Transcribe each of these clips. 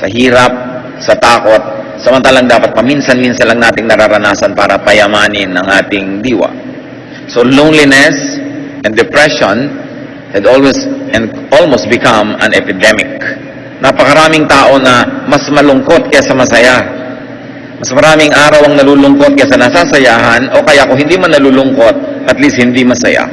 sa hirap, sa takot, samantalang dapat paminsan-minsan lang nating nararanasan para payamanin ang ating diwa. So loneliness and depression had almost become an epidemic. Napakaraming tao na mas malungkot kaysa masaya. Mas maraming araw ang nalulungkot kaysa nasasayahan, o kaya kung hindi man nalulungkot, at least hindi masaya.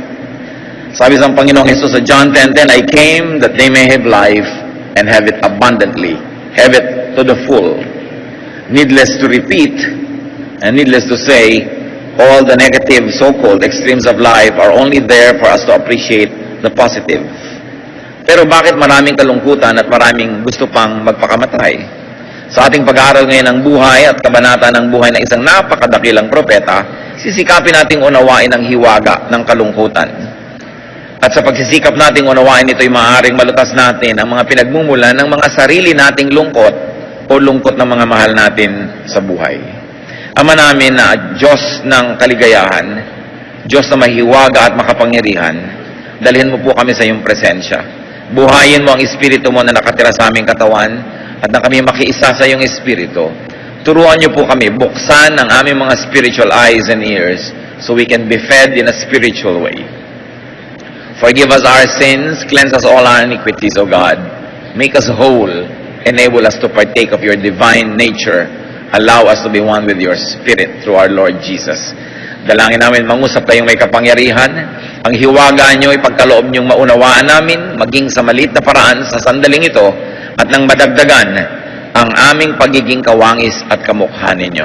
Sabi sa Panginoong Hesus sa John 10:10, I came that they may have life and have it abundantly, have it to the full. Needless to repeat, and needless to say, all the negative so-called extremes of life are only there for us to appreciate the positive. Pero bakit maraming kalungkutan at maraming gusto pang magpakamatay? Sa ating pag-aaral ngayon ng buhay at kabanata ng buhay ng isang napakadakilang propeta, sisikapin nating unawain ang hiwaga ng kalungkutan. At sa pagsisikap nating unawain ito'y maaaring malutas natin ang mga pinagmumulan ng mga sarili nating lungkot o lungkot ng mga mahal natin sa buhay. Ama namin na Diyos ng kaligayahan, Diyos na mahiwaga at makapangyarihan, dalhin mo po kami sa iyong presensya. Buhayin mo ang Espiritu mo na nakatira sa aming katawan at na kami makiisa sa iyong Espiritu. Turuan niyo po kami, buksan ang aming mga spiritual eyes and ears so we can be fed in a spiritual way. Forgive us our sins, cleanse us all our iniquities, O God. Make us whole, enable us to partake of your divine nature. Allow us to be one with your Spirit through our Lord Jesus. Dalangin namin, mangusap kayong may kapangyarihan. Ang hiwaga nyo, ipagkaloob nyong maunawaan namin, maging sa maliit na paraan sa sandaling ito, at nang madagdagan ang aming pagiging kawangis at kamukha ninyo.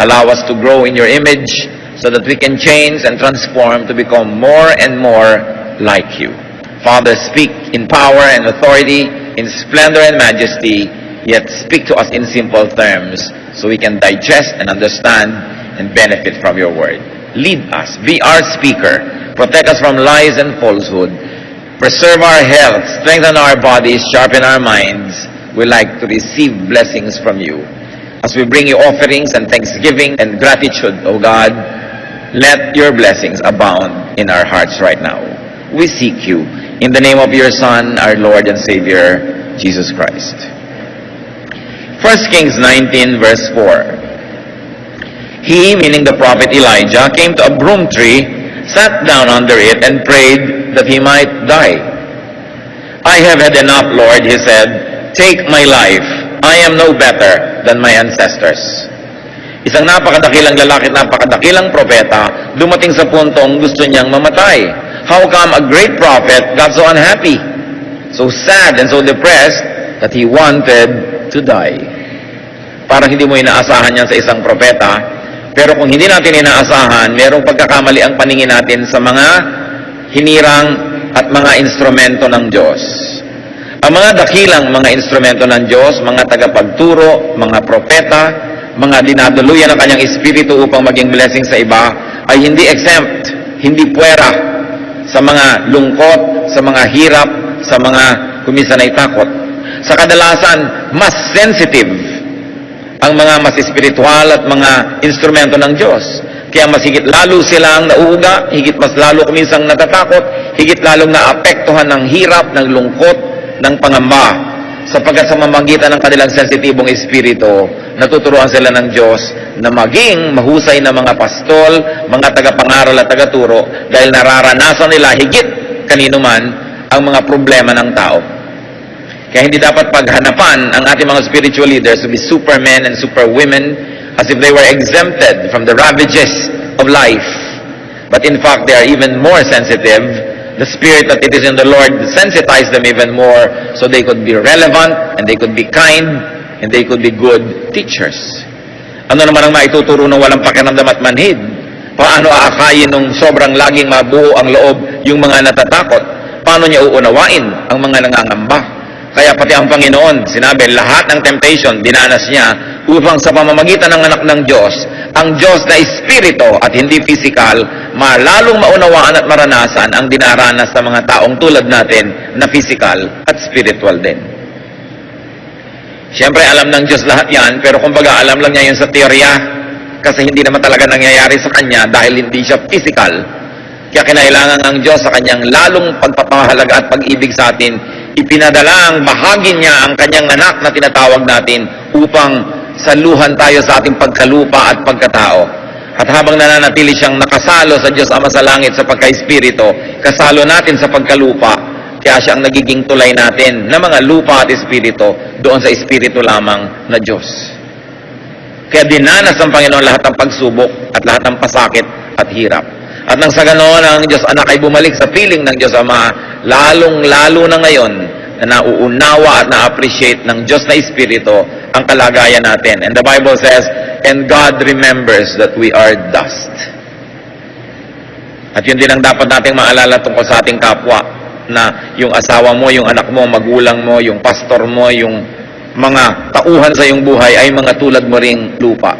Allow us to grow in your image so that we can change and transform to become more and more like you. Father, speak in power and authority, in splendor and majesty, yet speak to us in simple terms so we can digest and understand and benefit from your word. Lead us, be our speaker, protect us from lies and falsehood, preserve our health, strengthen our bodies, sharpen our minds. We like to receive blessings from you. As we bring you offerings and thanksgiving and gratitude, O God, let your blessings abound in our hearts right now. We seek you in the name of your Son, our Lord and Savior, Jesus Christ. 1 Kings 19 verse 4. He, meaning the prophet Elijah, came to a broom tree, sat down under it, and prayed that he might die. I have had enough, Lord, he said. Take my life. I am no better than my ancestors. Isang napakadakilang lalaki at napakadakilang propeta, dumating sa puntong gusto niyang mamatay. How come a great prophet got so unhappy, so sad and so depressed that he wanted to die? Parang hindi mo inaasahan yan sa isang propeta. Pero kung hindi natin inaasahan, mayroong pagkakamali ang paningin natin sa mga hinirang at mga instrumento ng Diyos. Ang mga dakilang mga instrumento ng Diyos, mga tagapagturo, mga propeta, mga dinaduluyan ng kanyang espiritu upang maging blessing sa iba, ay hindi exempt, hindi puwera sa mga lungkot, sa mga hirap, sa mga kuminsan ay takot. Sa kadalasan, mas sensitive ang mga mas espiritual at mga instrumento ng Diyos. Kaya mas higit lalo silang nauuga, higit mas lalo kuminsang natatakot, higit lalong naapektuhan ng hirap, ng lungkot, ng pangamba. Sapagkat sa mamagitan ng kanilang sensitibong espiritu, natuturuan sila ng Diyos na maging mahusay na mga pastol, mga tagapangaral at tagaturo, dahil nararanasan nila higit kanino man ang mga problema ng tao. Kaya hindi dapat paghanapan ang ating mga spiritual leaders to be supermen and superwomen as if they were exempted from the ravages of life. But in fact, they are even more sensitive. The spirit that it is in the Lord sensitized them even more so they could be relevant and they could be kind and they could be good teachers. Ano naman ang maituturo ng walang pakiramdam at manhid? Paano aakayin nung sobrang laging mabuo ang loob yung mga natatakot? Paano niya uunawain ang mga nangangamba? Kaya pati ang Panginoon, sinabi, lahat ng temptation, dinanas niya upang sa pamamagitan ng anak ng Diyos, ang Diyos na espiritu at hindi physical, malalong maunawaan at maranasan ang dinaranas ng mga taong tulad natin na physical at spiritual din. Siyempre, alam ng Diyos lahat yan, pero kumbaga alam lang niya yun sa teorya kasi hindi naman talaga nangyayari sa Kanya dahil hindi siya physical. Kaya kinailangan ng Diyos sa Kanyang lalong pagpapahalaga at pag-ibig sa atin, ipinadala ang bahagi niya, ang kanyang anak na tinatawag natin, upang saluhan tayo sa ating pagkalupa at pagkatao. At habang nananatili siyang nakasalo sa Diyos Ama sa langit sa pagka-espiritu, kasalo natin sa pagkalupa, kaya siya ang nagiging tulay natin na mga lupa at espiritu doon sa espiritu lamang na Diyos. Kaya dinanas ng Panginoon lahat ng pagsubok at lahat ng pasakit at hirap. At nang sa ganoon, ang Diyos Anak ay bumalik sa piling ng Diyos Ama, lalong-lalo na ngayon na nauunawa at na-appreciate ng Diyos na Espiritu ang kalagayan natin. And the Bible says, and God remembers that we are dust. At yun din ang dapat nating maalala tungkol sa ating kapwa, na yung asawa mo, yung anak mo, magulang mo, yung pastor mo, yung mga tauhan sa iyong buhay ay mga tulad mo ring lupa.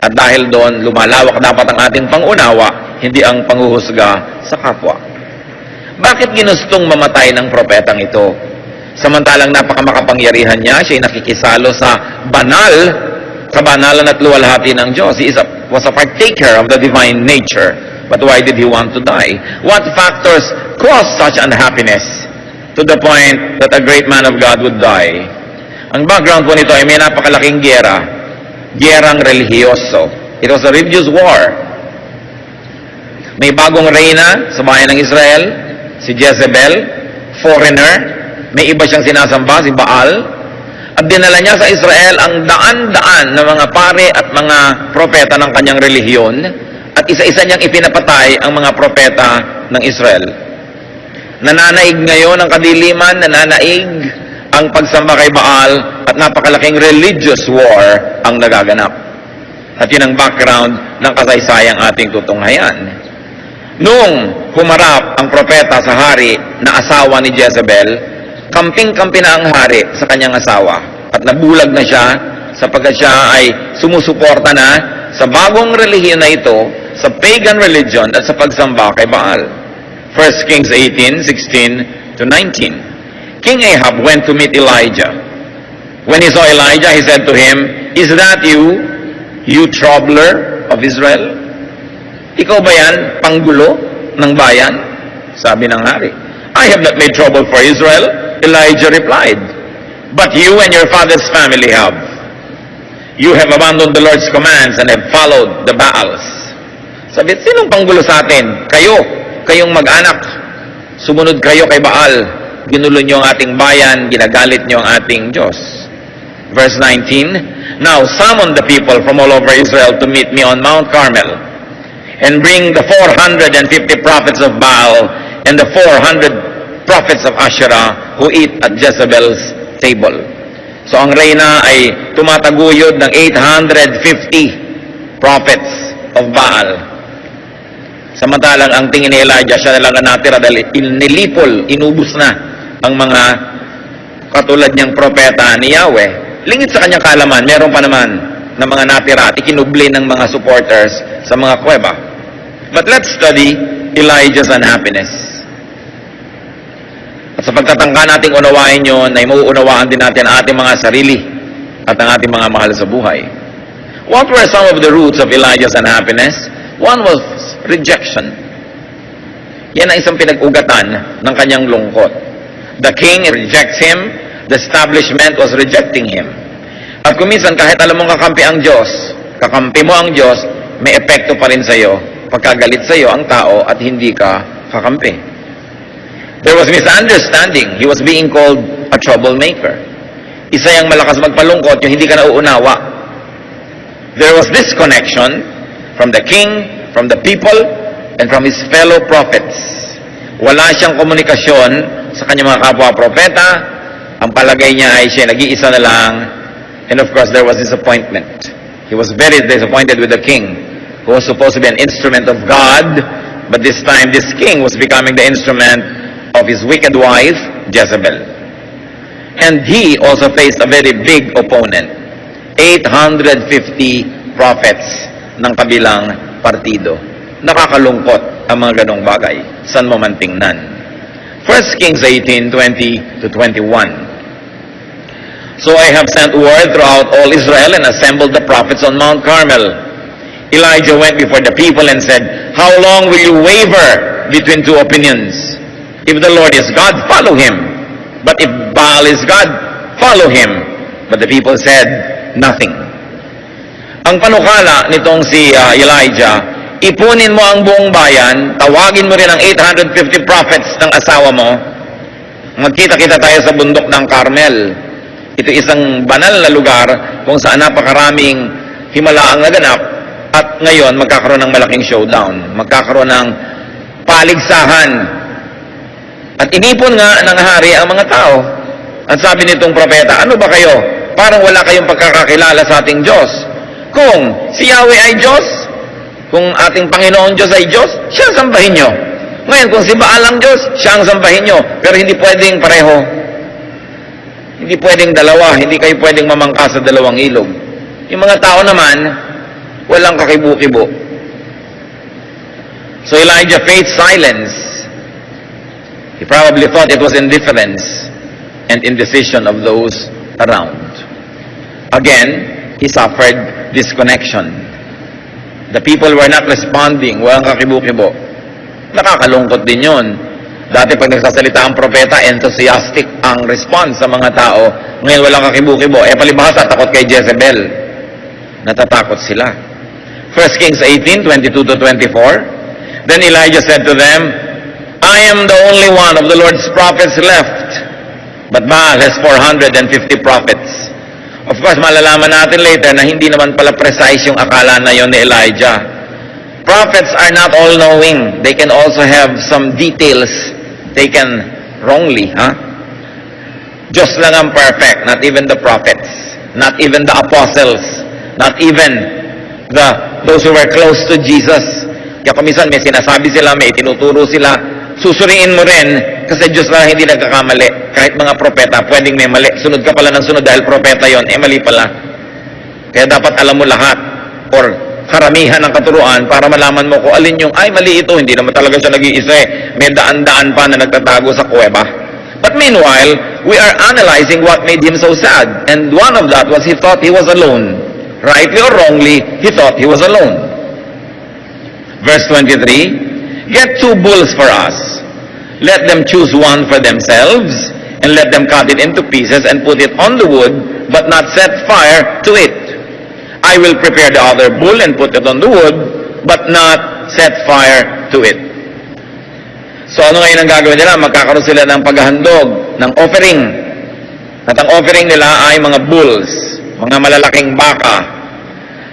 At dahil doon, lumalawak dapat ang ating pangunawa, hindi ang panghuhusga sa kapwa. Bakit ginustong mamatay ng propetang ito? Samantalang napakamakapangyarihan niya, siya'y nakikisalo sa kabanalan at luwalhati ng Diyos. He was a partaker of the divine nature. But why did he want to die? What factors caused such unhappiness to the point that a great man of God would die? Ang background po nito ay may napakalaking gerang relihiyoso. It was a religious war. May bagong reyna sa bayan ng Israel, si Jezebel, foreigner. May iba siyang sinasamba, si Baal. At dinala niya sa Israel ang daan-daan na mga pare at mga propeta ng kanyang relihiyon. At isa-isa niyang ipinapatay ang mga propeta ng Israel. Nananaig ngayon ang kadiliman, nananaig ang pagsamba kay Baal, at napakalaking religious war ang nagaganap. At yun ang background ng kasaysayang ating tutunghayan. Noong humarap ang propeta sa hari na asawa ni Jezebel, kamping-kampi na ang hari sa kanyang asawa. At nabulag na siya sapagkat siya ay sumusuporta na sa bagong relihiyon na ito, sa pagan religion at sa pagsamba kay Baal. 1 Kings 18:16 to 19. King Ahab went to meet Elijah. When he saw Elijah, he said to him, "Is that you troubler of Israel?" Ikaw ba yan, panggulo ng bayan? Sabi ng hari. "I have not made trouble for Israel." Elijah replied, "But you and your father's family have. You have abandoned the Lord's commands and have followed the Baals." Sabi, sinong panggulo sa atin? Kayong mag-anak. Sumunod kayo kay Baal. Ginulo niyo ang ating bayan, ginagalit niyo ang ating Diyos. Verse 19, "Now summon the people from all over Israel to meet me on Mount Carmel, and bring the 450 prophets of Baal and the 400 prophets of Asherah who eat at Jezebel's table." So ang reyna ay tumataguyod ng 850 prophets of Baal. Samantalang ang tingin ni Elijah, siya na lang ang natira dahil nilipol, inubos na ang mga katulad niyang propeta ni Yahweh. Lingit sa kanyang kaalaman, meron pa naman ng mga natira at ikinubli ng mga supporters sa mga kuweba. But let's study Elijah's unhappiness. At sa pagtatangka nating unawain yun, ay mauunawaan din natin ang ating mga sarili at ang ating mga mahal sa buhay. What were some of the roots of Elijah's unhappiness? One was rejection. Yan ang isang pinag-ugatan ng kanyang lungkot. The king rejects him, the establishment was rejecting him. At kuminsan kahit alam mong kakampi ang Diyos, kakampi mo ang Diyos, may epekto pa rin sa iyo pagkagalit sa iyo ang tao at hindi ka kakampi. There was misunderstanding. He was being called a troublemaker. Isa yung malakas magpalungkot, yung hindi ka nauunawa. There was disconnection from the king, from the people, and from his fellow prophets. Wala siyang komunikasyon sa kanyang mga kapwa-propeta. Ang palagay niya ay siya nag-iisa na lang. And of course, there was disappointment. He was very disappointed with the king, who was supposed to be an instrument of God, but this time this king was becoming the instrument of his wicked wife, Jezebel. And he also faced a very big opponent. 850 prophets ng kabilang partido. Nakakalungkot ang mga ganong bagay. San mo man tingnan. 1 Kings 18:20 to 21. "So I have sent word throughout all Israel and assembled the prophets on Mount Carmel. Elijah went before the people and said, 'How long will you waver between two opinions? If the Lord is God, follow him. But if Baal is God, follow him. But the people said nothing. Ang panukala nitong si Elijah, ipunin mo ang buong bayan, tawagin mo rin ang 850 prophets ng asawa mo, magkita-kita tayo sa bundok ng Carmel. Ito isang banal na lugar kung saan napakaraming himalaang naganap at ngayon magkakaroon ng malaking showdown. Magkakaroon ng paligsahan. At inipon nga ng hari ang mga tao. At sabi nitong propeta, ano ba kayo? Parang wala kayong pagkakakilala sa ating Diyos. Kung si Yahweh ay Diyos, kung ating Panginoon Diyos ay Diyos, siya ang sambahin nyo. Ngayon, kung si Baal ang Diyos, siya ang sambahin nyo. Pero hindi pwedeng pareho. Hindi pwedeng dalawa. Hindi kayo pwedeng mamangka sa dalawang ilog. Yung mga tao naman, walang kakibu-kibo. So Elijah faced silence. He probably thought it was indifference and indecision of those around. Again, he suffered disconnection. The people were not responding. Walang kakibu-kibo. Nakakalungkot din yun. Dati pag nagsasalita ang propeta, enthusiastic ang response sa mga tao. Ngayon walang kakibu-kibo. Palibhasa, takot kay Jezebel. Natatakot sila. 1 Kings 18:22-24. Then Elijah said to them, I am the only one of the Lord's prophets left, but Baal has 450 prophets. Of course, malalaman natin later na hindi naman pala precise yung akala na yon ni Elijah. Prophets are not all-knowing. They can also have some details taken wrongly. Diyos lang ang perfect, not even the prophets, not even the apostles, not even those who were close to Jesus. Kaya kumisan may sinasabi sila, may itinuturo sila, susuriin mo rin, kasi Diyos lang hindi nagkakamali. Kahit mga propeta, pwedeng may mali. Sunod ka pala ng sunod dahil propeta yon, mali pala. Kaya dapat alam mo lahat, or karamihan ng katuruan, para malaman mo kung alin yung, ay mali ito, hindi naman talaga siya nag-iisa eh. May daan-daan pa na nagtatago sa kuweba. But meanwhile, we are analyzing what made him so sad. And one of that was he thought he was alone. Rightly or wrongly, he thought he was alone. Verse 23, get 2 bulls for us. Let them choose one for themselves, and let them cut it into pieces and put it on the wood, but not set fire to it. I will prepare the other bull and put it on the wood, but not set fire to it. So ano ngayon ang gagawin nila? Magkakaroon sila ng paghahandog, ng offering. At ang offering nila ay mga bulls, mga malalaking baka.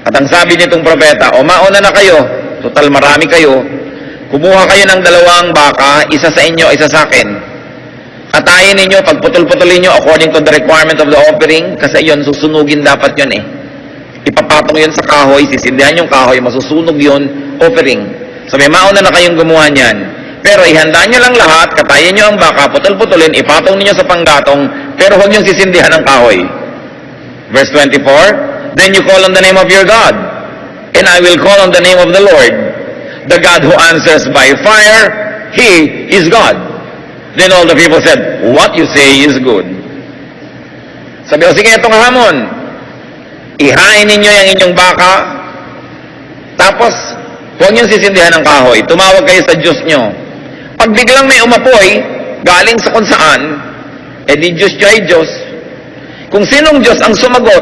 At ang sabi nitong propeta, o mauna na kayo, total marami kayo, kumuha kayo ng 2 baka, isa sa inyo, isa sa akin. Atayin ninyo, pagputol-putulin nyo according to the requirement of the offering, kasi yon susunugin dapat yon eh. Ipapatong yun sa kahoy, sisindihan yung kahoy, masusunog yun, offering. Sabi, mauna na kayong gumawa niyan. Pero ihanda nyo lang lahat, katayin nyo ang baka, putol-putulin, ipatong ninyo sa panggatong, pero huwag nyo sisindihan ang kahoy. Verse 24, then you call on the name of your God, and I will call on the name of the Lord. The God who answers by fire, He is God. Then all the people said, what you say is good. Sabi ko, sige, itong hamon. Ihain ninyo yung inyong baka, tapos huwag niyong sisindihan ng kahoy. Tumawag kayo sa Diyos nyo. Pag biglang may umapoy, galing sa kung saan, di Diyos nyo ay Diyos. Kung sinong Diyos ang sumagot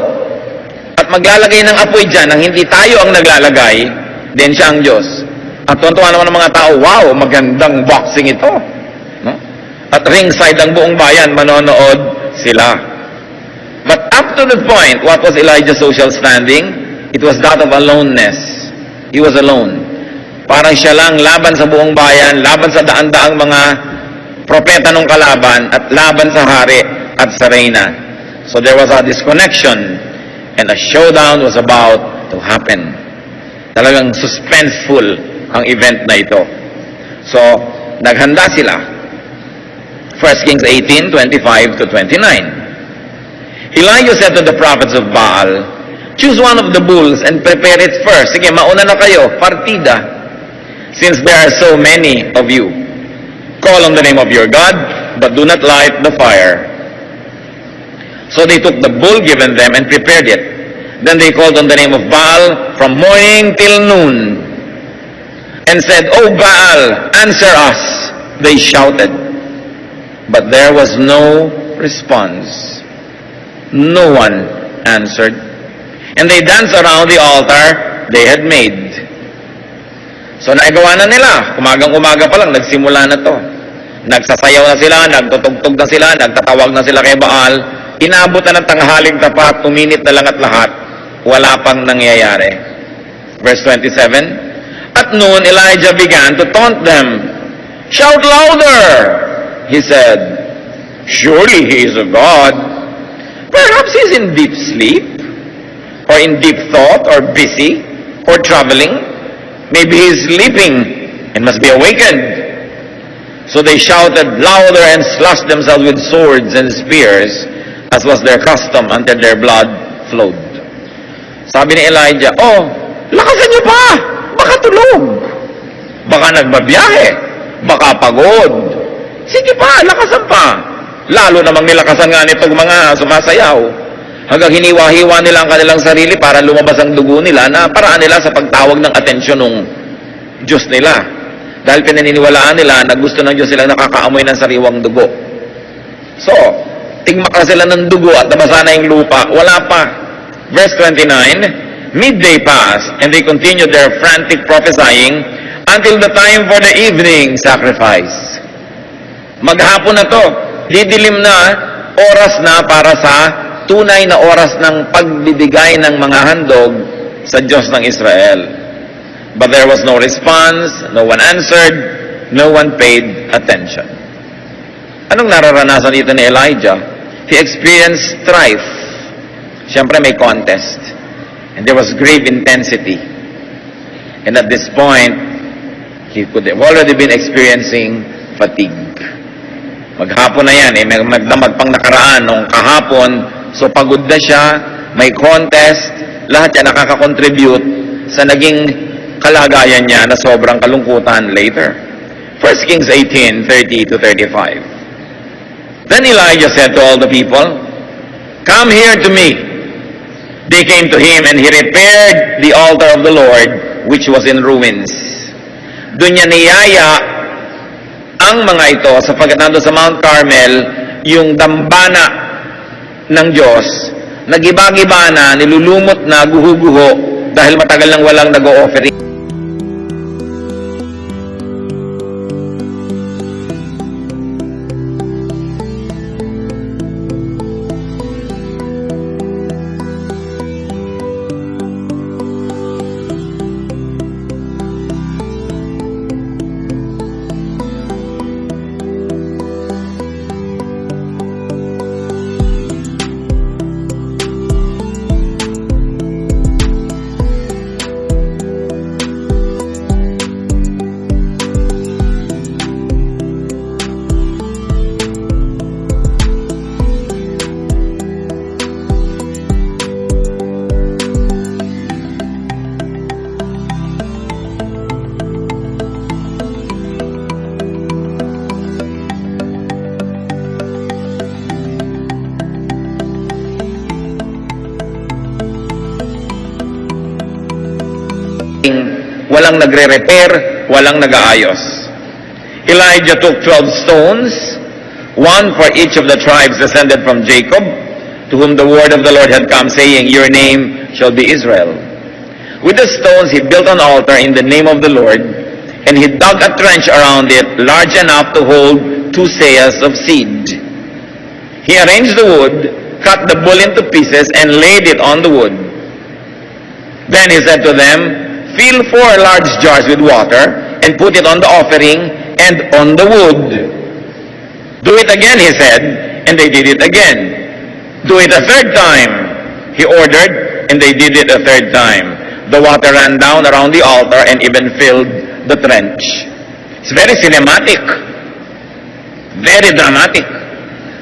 at maglalagay ng apoy dyan nang hindi tayo ang naglalagay, then siya ang Diyos. At tuwan-tuwa naman ng mga tao, wow, magandang boxing ito. No? At ringside ang buong bayan, manonood sila. But up to the point, what was Elijah's social standing? It was that of aloneness. He was alone. Parang siya lang laban sa buong bayan, laban sa daan-daang mga propeta ng kalaban, at laban sa hari at sa reyna. So there was a disconnection, and a showdown was about to happen. Talagang suspenseful ang event na ito. So, naghanda sila. 1 Kings 18:25-29. Elijah said to the prophets of Baal, choose one of the bulls and prepare it first. Sige, mauna na kayo, partida. Since there are so many of you. Call on the name of your God, but do not light the fire. So they took the bull given them and prepared it. Then they called on the name of Baal from morning till noon, and said, O Baal, answer us. They shouted. But there was no response. No one answered. And they danced around the altar they had made. So naagawa na nila. Umagang-umaga pa lang, nagsimula na to. Nagsasayaw na sila, nagtutugtog na sila, nagtatawag na sila kay Baal. Inabot na ng tanghaling tapat, uminit na lang at lahat. Wala pang nangyayari. Verse 27, At noon, Elijah began to taunt them. Shout louder, he said. Surely he is a god. Perhaps he's in deep sleep, or in deep thought, or busy, or traveling. Maybe he's sleeping and must be awakened. So they shouted louder and slashed themselves with swords and spears, as was their custom, until their blood flowed. Sabi ni Elijah, lakasan niyo pa! Baka tulog! Baka nagbabiyahe! Baka pagod! Sige pa, lakasan pa! Lalo namang nilakasan nga nitong mga sumasayaw. Hanggang hiniwa-hiwa nila ang kanilang sarili para lumabas ang dugo nila na paraan nila sa pagtawag ng atensyon ng Diyos nila. Dahil pinaniniwalaan nila na gusto ng Diyos silang nakakaamoy ng sariwang dugo. So, tigmaka sila ng dugo at nabasa na yung lupa. Wala pa. Verse 29, Midday passed, and they continued their frantic prophesying until the time for the evening sacrifice. Maghapon na to. Didilim na, oras na para sa tunay na oras ng pagbibigay ng mga handog sa Diyos ng Israel. But there was no response, no one answered, no one paid attention. Anong nararanasan dito ni Elijah? He experienced strife. Siyempre may contest. And there was grave intensity. And at this point, he could have already been experiencing fatigue. Maghapon na yan, magdamag pang nakaraan nung kahapon, so pagod na siya, may contest, lahat yan nakaka-contribute sa naging kalagayan niya na sobrang kalungkutan later. 1 Kings 18:30-35. Then Elijah said to all the people, Come here to me. They came to him, and he repaired the altar of the Lord, which was in ruins. Doon niya niyaya ang mga ito, sapagkat nandun sa Mount Carmel, yung dambana ng Diyos, nagiba-giba na, nilulumot na, guho-guho, dahil matagal nang walang nag-o-offering. Walang nagre-repair, walang nag-aayos. Elijah took 12 stones, one for each of the tribes descended from Jacob, to whom the word of the Lord had come, saying, Your name shall be Israel. With the stones he built an altar in the name of the Lord, and he dug a trench around it, large enough to hold 2 seahs of seed. He arranged the wood, cut the bull into pieces, and laid it on the wood. Then he said to them, Fill 4 large jars with water, and put it on the offering and on the wood. Do it again, he said, and they did it again. Do it a 3rd time, he ordered, and they did it a 3rd time. The water ran down around the altar and even filled the trench. It's very cinematic. Very dramatic.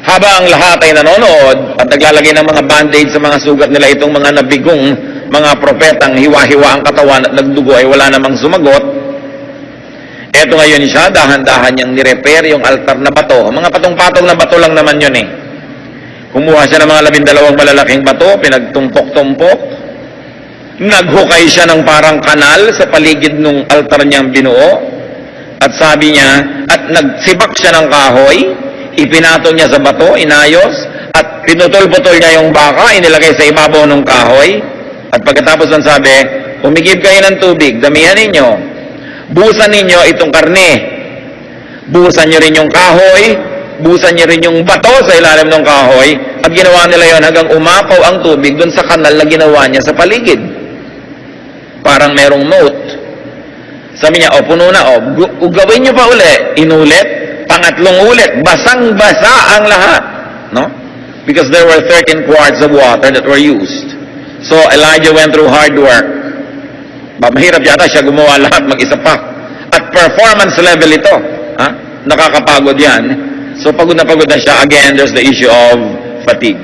Habang lahat ay nanonood at naglalagay ng mga band-aid sa mga sugat nila, itong mga nabigong mga propetang hiwa-hiwa ang katawan at nagdugo ay wala namang sumagot. Eto ngayon siya, dahan-dahan niyang nirepair yung altar na bato. Mga patong-patong na bato lang naman yun eh. Kumuha siya ng mga 12 malalaking bato, pinagtumpok-tumpok. Naghukay siya ng parang kanal sa paligid ng altar niyang binuo. At sabi niya, at nagsibak siya ng kahoy, ipinato niya sa bato, inayos, at pinutol-putol niya yung baka, inilagay sa ibabaw ng kahoy, at pagkatapos ng sabi, humigib kayo ng tubig, damihan ninyo, buhusan ninyo itong karne, buhusan niyo rin yung kahoy, buhusan niyo rin yung bato sa ilalim ng kahoy, at ginawa nila yon hanggang umapaw ang tubig dun sa kanal na ginawa niya sa paligid. Parang merong moat. Sabi niya, puno na, gawin niyo pa uli. Inulit, pangatlong ulit, basang-basa ang lahat. No? Because there were 13 quarts of water that were used. So Elijah went through hard work. Mahirap yata siya gumawa lahat mag-isa pa. At performance level ito. Nakakapagod yan. So pagod na siya. Again, there's the issue of fatigue.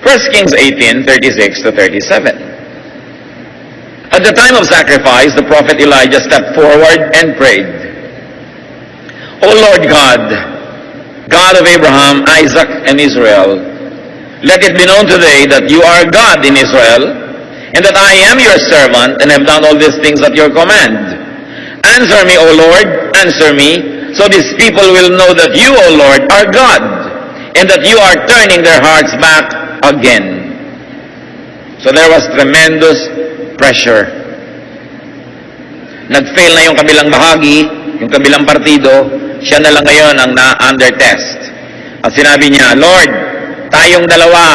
1 Kings 18:36 to 37. At the time of sacrifice, the prophet Elijah stepped forward and prayed, O Lord God, God of Abraham, Isaac, and Israel, let it be known today that you are God in Israel, and that I am your servant, and have done all these things at your command. Answer me, O Lord, answer me, so these people will know that you, O Lord, are God, and that you are turning their hearts back again. So there was tremendous pressure. Nag-fail na yung kabilang bahagi, yung kabilang partido, siya na lang ngayon ang na-under test. At sinabi niya, Lord, tayong dalawa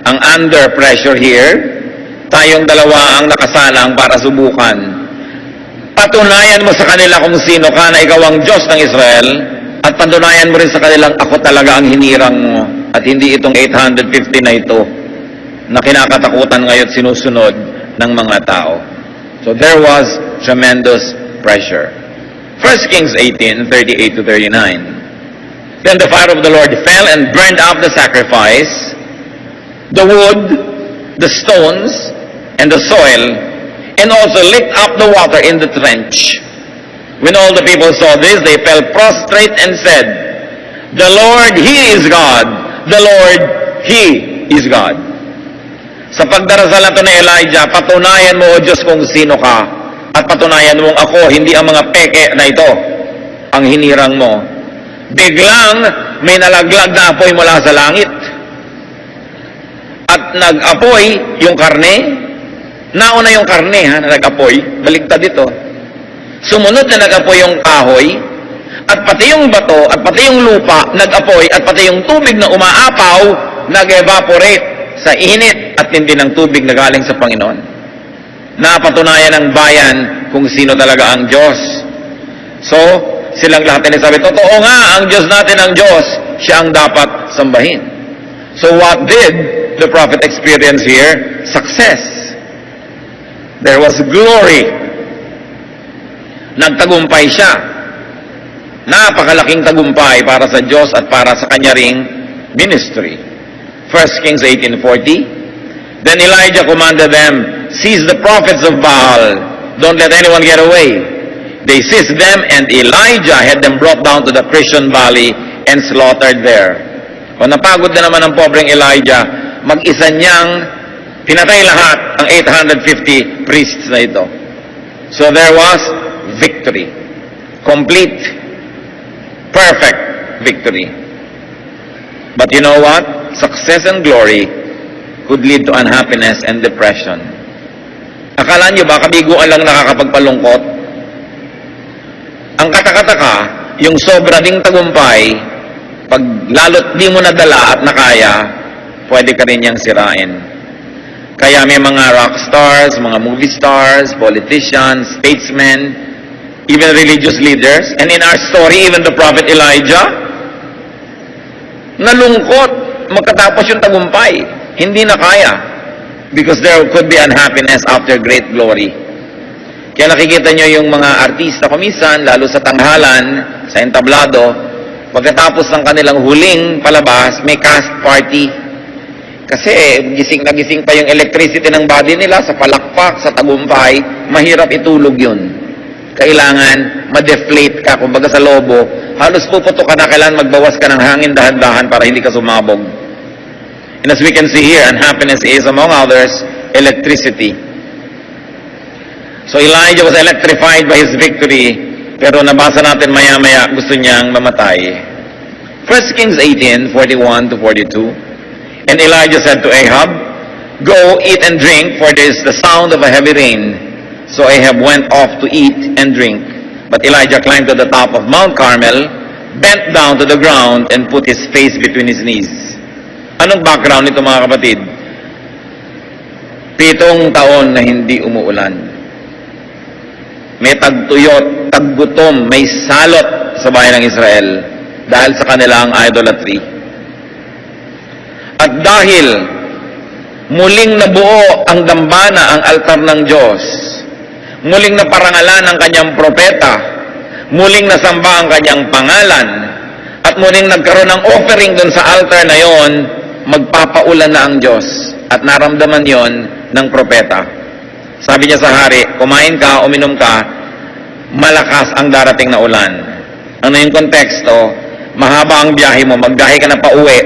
ang under pressure here, tayong dalawa ang nakasalang para subukan. Patunayan mo sa kanila kung sino ka na ikaw ang Diyos ng Israel, at patunayan mo rin sa kanilang ako talaga ang hinirang mo, at hindi itong 850 na ito na kinakatakutan ngayon sinusunod ng mga tao. So there was tremendous pressure. 1 Kings 18:38 to 39. Then the fire of the Lord fell and burned up the sacrifice, the wood, the stones, and the soil, and also licked up the water in the trench. When all the people saw this, they fell prostrate and said, The Lord, He is God. The Lord, He is God. Sa pagdarasal na ito ni Elijah, patunayan mo, O Diyos, kung sino ka. At patunayan mong ako, hindi ang mga peke na ito ang hinirang mo. Biglang may nalaglag na apoy mula sa langit. At nag-apoy yung karne. Nauna yung karne, na nag-apoy. Baligtad ito. Sumunod na nag-apoy yung kahoy. At pati yung bato, at pati yung lupa, nag-apoy. At pati yung tubig na umaapaw, nag-evaporate sa init at tindi ng tubig na galing sa Panginoon. Napatunayan ng bayan kung sino talaga ang Diyos. So, silang lahat ay sabi, totoo nga, ang Diyos natin ang Diyos, siya ang dapat sambahin. So what did the prophet experience here? Success. There was glory. Nagtagumpay siya. Napakalaking tagumpay para sa Diyos at para sa kanya ring ministry. 1 Kings 18:40. Then Elijah commanded them, Seize the prophets of Baal. Don't let anyone get away. They seized them, and Elijah had them brought down to the Kishon Valley and slaughtered there. O napagod na naman ang pobreng Elijah, mag-isa niyang pinatay lahat ang 850 priests na ito. So there was victory. Complete, perfect victory. But you know what? Success and glory could lead to unhappiness and depression. Akala nyo ba, kabiguan lang nakakapagpalungkot? Ang katakataka, yung sobra ding tagumpay, pag lalo't di mo nadala at nakaya, pwede ka rin niyang sirain. Kaya may mga rock stars, mga movie stars, politicians, statesmen, even religious leaders, and in our story, even the prophet Elijah, nalungkot magkatapos yung tagumpay. Hindi na kaya. Because there could be unhappiness after great glory. Kaya nakikita nyo yung mga artista kumisan, lalo sa tanghalan, sa entablado, pagkatapos ng kanilang huling palabas, may cast party. Kasi gising na gising pa yung electricity ng body nila sa palakpak, sa tagumpay, mahirap itulog yun. Kailangan ma-deflate ka, kumbaga sa lobo, halos puputo ka na, kailangan magbawas ka ng hangin dahan-dahan para hindi ka sumabog. And as we can see here, unhappiness is, among others, electricity. So Elijah was electrified by his victory, pero nabasa natin maya-maya gusto niyang mamatay. 1 Kings 18, 41 to 42. And Elijah said to Ahab, "Go, eat and drink, for there is the sound of a heavy rain." So Ahab went off to eat and drink. But Elijah climbed to the top of Mount Carmel, bent down to the ground, and put his face between his knees. Anong background nito, mga kapatid? 7 taon na hindi umuulan. May tagtuyot, taggutom, may salot sa bayan ng Israel dahil sa kanilang idolatry. At dahil muling nabuo ang dambana, ang altar ng Diyos, muling naparangalan ang kanyang propeta, muling nasamba ang kanyang pangalan, at muling nagkaroon ng offering dun sa altar na yon, magpapaulan na ang Diyos. At naramdaman yon ng propeta. Sabi niya sa hari, kumain ka, uminom ka, malakas ang darating na ulan. Ano yung konteksto? Mahaba ang biyahe mo, magbiyahe ka na pauwi.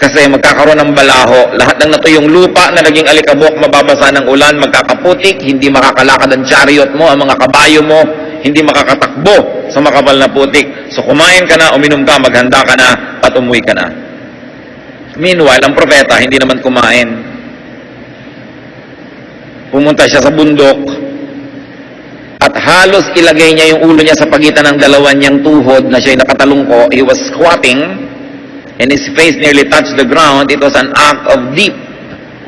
Kasi magkakaroon ng balaho, lahat ng natuyong lupa na naging alikabok, mababasa ng ulan, magkakaputik, hindi makakalakad ang chariot mo, ang mga kabayo mo, hindi makakatakbo sa makapal na putik. So kumain ka na, uminom ka, maghanda ka na, at umuwi ka na. Meanwhile, ang propeta hindi naman kumain. Pumunta siya sa bundok, at halos ilagay niya yung ulo niya sa pagitan ng dalawa niyang tuhod na siya'y nakatalungko. He was squatting, and his face nearly touched the ground. It was an act of deep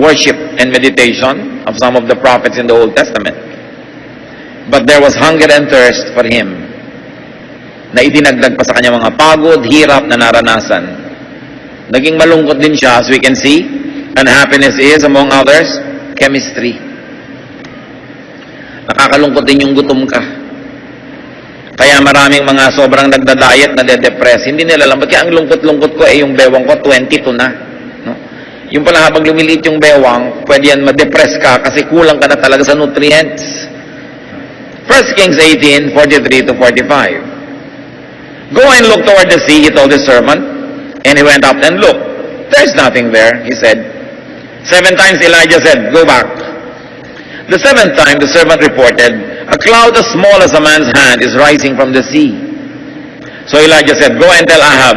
worship and meditation of some of the prophets in the Old Testament. But there was hunger and thirst for him, na idinagdag pa sa kanya mga pagod, hirap na naranasan. Naging malungkot din siya, as we can see. And happiness is, among others, chemistry. Nakakalungkot din yung gutom ka. Kaya maraming mga sobrang nagda-diet na de-depress. Hindi nila alam, kaya ang lungkot-lungkot ko, yung bewang ko, 22 na. No? Yung pala habang lumiliit yung bewang, pwede yan ma-depress ka kasi kulang ka na talaga sa nutrients. 1 Kings 18, 43 to 45. Go and look toward the sea, he told his servant. And he went up and looked. There's nothing there, he said. 7 times Elijah said, go back. The 7th time, the servant reported, a cloud as small as a man's hand is rising from the sea. So Elijah said, go and tell Ahab,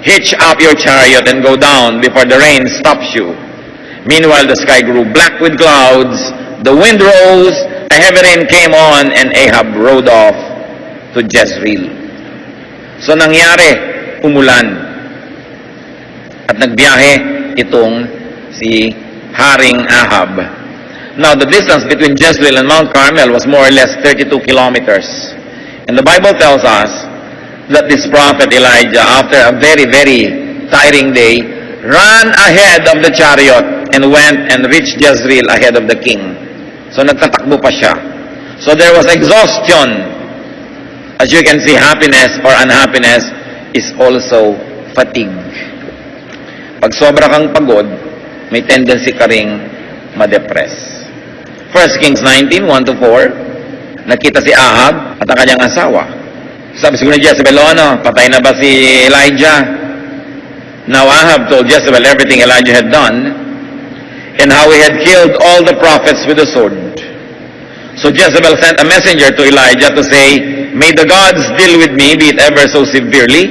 hitch up your chariot and go down before the rain stops you. Meanwhile, the sky grew black with clouds, the wind rose, a heavy rain came on, and Ahab rode off to Jezreel. So nangyari, umulan. At nagbiyahe itong si Haring Ahab. Now, the distance between Jezreel and Mount Carmel was more or less 32 kilometers. And the Bible tells us that this prophet Elijah, after a very, very tiring day, ran ahead of the chariot and went and reached Jezreel ahead of the king. So, nagtatakbo pa siya. So, there was exhaustion. As you can see, happiness or unhappiness is also fatigue. Pag sobra kang pagod, may tendency ka ring ma-depress. 1 Kings 19, 1 to 4, nakita si Ahab at ang kanyang asawa. Sabi siguro ni Jezebel, ano, patay na ba si Elijah? Now Ahab told Jezebel everything Elijah had done and how he had killed all the prophets with the sword. So Jezebel sent a messenger to Elijah to say, may the gods deal with me, be it ever so severely,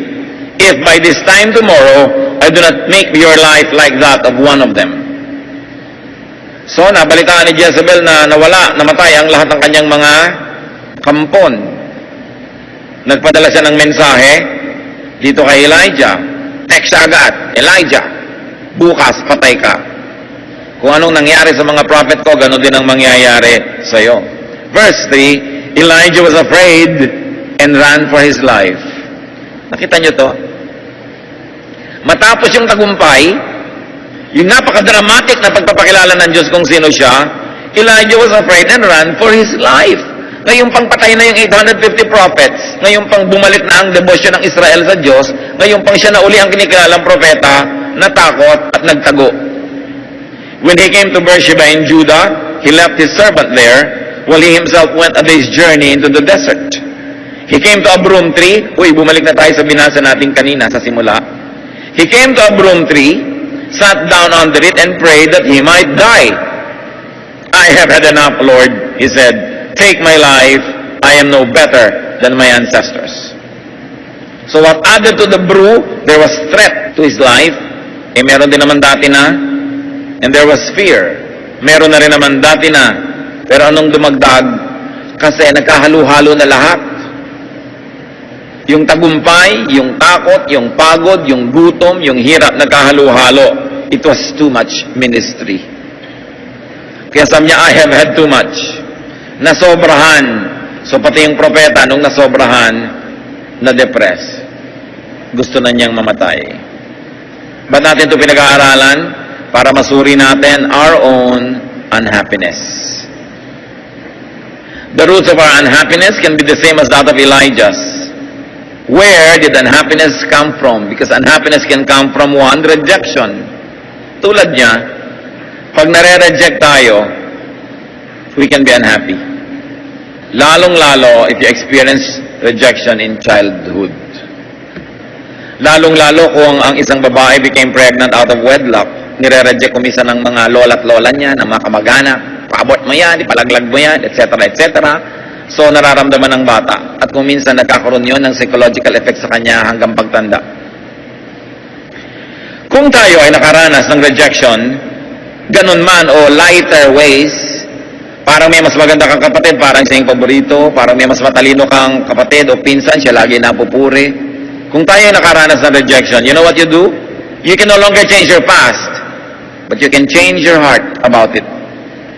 if by this time tomorrow I do not make your life like that of one of them. So, nabalitaan ni Jezebel na namatay ang lahat ng kanyang mga kampon. Nagpadala siya ng mensahe dito kay Elijah. Text siya agad, Elijah, bukas patay ka. Kung anong nangyari sa mga prophet ko, gano'n din ang mangyayari sa iyo. Verse 3, Elijah was afraid and ran for his life. Nakita niyo to? Matapos yung tagumpay, yung napaka-dramatic na pagpapakilala ng Diyos kung sino siya, Elijah was afraid and ran for his life. Ngayong pang patay na yung 850 prophets, ngayong pang bumalik na ang debosyon ng Israel sa Diyos, ngayong pang siya na uli ang kinikilalang propeta, natakot at nagtago. When he came to Beersheba in Judah, he left his servant there, while he himself went a day's journey into the desert. He came to a broom tree. Bumalik na tayo sa binasa natin kanina sa simula. He came to a broom tree, sat down under it and prayed that he might die. I have had enough, Lord, he said. Take my life. I am no better than my ancestors. So what added to the brew, there was threat to his life. Meron din naman dati na. And there was fear. Meron na rin naman dati na. Pero anong dumagdag? Kasi nagkahalo-halo na lahat. Yung tagumpay, yung takot, yung pagod, yung gutom, yung hirap, nagkahalo-halo. It was too much ministry. Kaya sabi niya, I have had too much. Nasobrahan. So pati yung propeta, nung nasobrahan, na-depress. Gusto na niyang mamatay. Ba't natin ito pinag-aaralan? Para masuri natin our own unhappiness. The roots of our unhappiness can be the same as that of Elijah's. Where did unhappiness come from? Because unhappiness can come from one, rejection. Tulad niya, pag nare-reject tayo, we can be unhappy. Lalong-lalo if you experience rejection in childhood. Lalong-lalo kung ang isang babae became pregnant out of wedlock, nire-reject kumisa ng mga lola't lola niya, ng mga kamag-anak, paabot mo yan, ipalaglag mo yan, etc., etc. So, nararamdaman ng bata. At kung minsan nagkakaroon yun ng psychological effect sa kanya hanggang pagtanda. Kung tayo ay nakaranas ng rejection, ganun man o lighter ways, parang may mas maganda kang kapatid, parang siya yung paborito, parang may mas matalino kang kapatid o pinsan, siya lagi napupuri. Kung tayo ay nakaranas ng rejection, you know what you do? You can no longer change your past, but you can change your heart about it.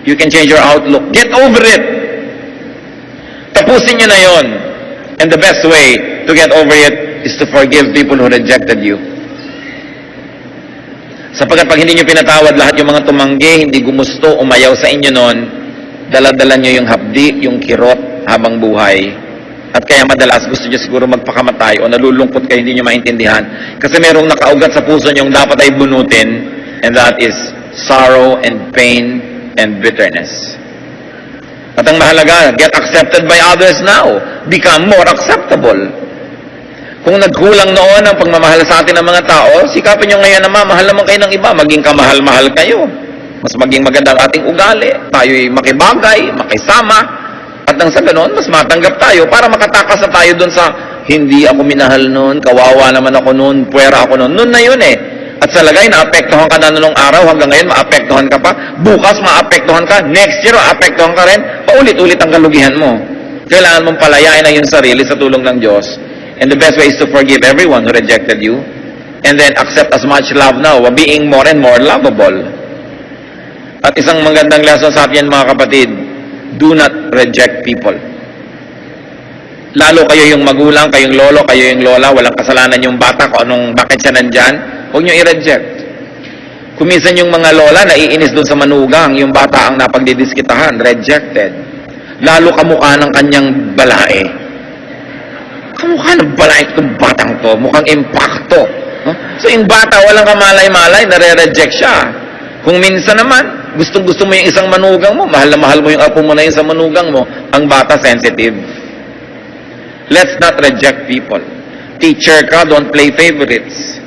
You can change your outlook. Get over it. Tapusin nyo na yon. And the best way to get over it is to forgive people who rejected you. Sapagkat pag hindi nyo pinatawad lahat yung mga tumanggi, hindi gumusto, umayaw sa inyo noon, dala-dala nyo yung hapdi, yung kirot habang buhay. At kaya madalas gusto nyo siguro magpakamatay o nalulungkot kayo, hindi nyo maintindihan. Kasi merong nakaugat sa puso nyo dapat ay bunutin, and that is sorrow and pain and bitterness. At ang mahalaga, get accepted by others now. Become more acceptable. Kung nagkulang noon ang pagmamahal sa atin ng mga tao, sikapin nyo ngayon na mahal naman kayo ng iba, maging kamahal-mahal kayo. Mas maging maganda ang ating ugali. Tayo'y makibagay, makisama. At nang sa ganon, mas matanggap tayo para makatakas na tayo dun sa hindi ako minahal noon, kawawa naman ako noon, puwera ako noon. Noon na yun eh. At sa lagay, naapektuhan ka na noong araw, hanggang ngayon, maapektuhan ka pa. Bukas, maapektuhan ka. Next year, maapektuhan ka rin. Paulit-ulit ang kalugihan mo. Kailangan mong palayain na yung sarili sa tulong ng Diyos. And the best way is to forgive everyone who rejected you. And then accept as much love now, being more and more lovable. At isang magandang lesson sa atin, mga kapatid, do not reject people. Lalo kayo yung magulang, kayong lolo, kayo yung lola, walang kasalanan yung bata, kung bakit siya nandyan, huwag nyo i-reject. Kung minsan yung mga lola, naiinis doon sa manugang, yung bata ang napagdidiskitahan, rejected. Lalo kamukha ng kanyang balae. Kamukha ng balae itong batang to, mukhang impacto. So yung bata, walang kamalay-malay, nare-reject siya. Kung minsan naman, gustong-gusto mo yung isang manugang mo, mahal na mahal mo yung apo mo na yung sa manugang mo, ang bata sensitive. Let's not reject people. Teacher ka, don't play favorites.